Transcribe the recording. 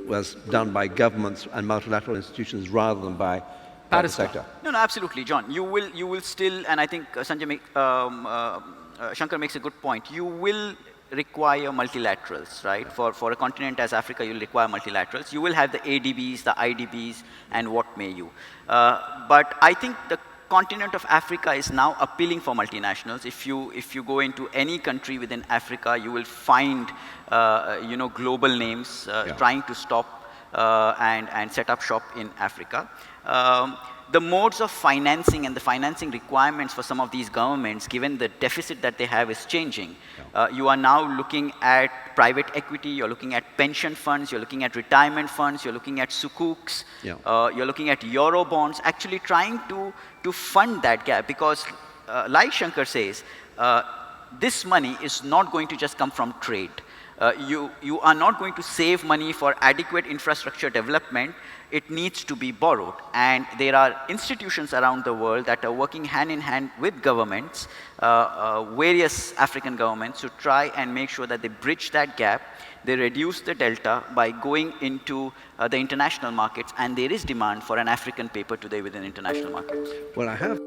was done by governments and multilateral institutions rather than by the sector. No, absolutely, John. You will still, and I think Shankar makes a good point. You will require multilaterals, right? For a continent as Africa, you'll require multilaterals. You will have the ADBs, the IDBs, and what may you. But I think the continent of Africa is now appealing for multinationals. If you go into any country within Africa, you will find global names trying to stop and set up shop in Africa. The modes of financing and the financing requirements for some of these governments, given the deficit that they have, is changing. You are now looking at private equity, you're looking at pension funds, you're looking at retirement funds, you're looking at sukuks, you're looking at euro bonds, actually trying to fund that gap, because like Shankar says, this money is not going to just come from trade. You are not going to save money for adequate infrastructure development. It needs to be borrowed. And there are institutions around the world that are working hand in hand with governments, various African governments, to try and make sure that they bridge that gap. They reduce the delta by going into the international markets, and there is demand for an African paper today within international markets. Well, I have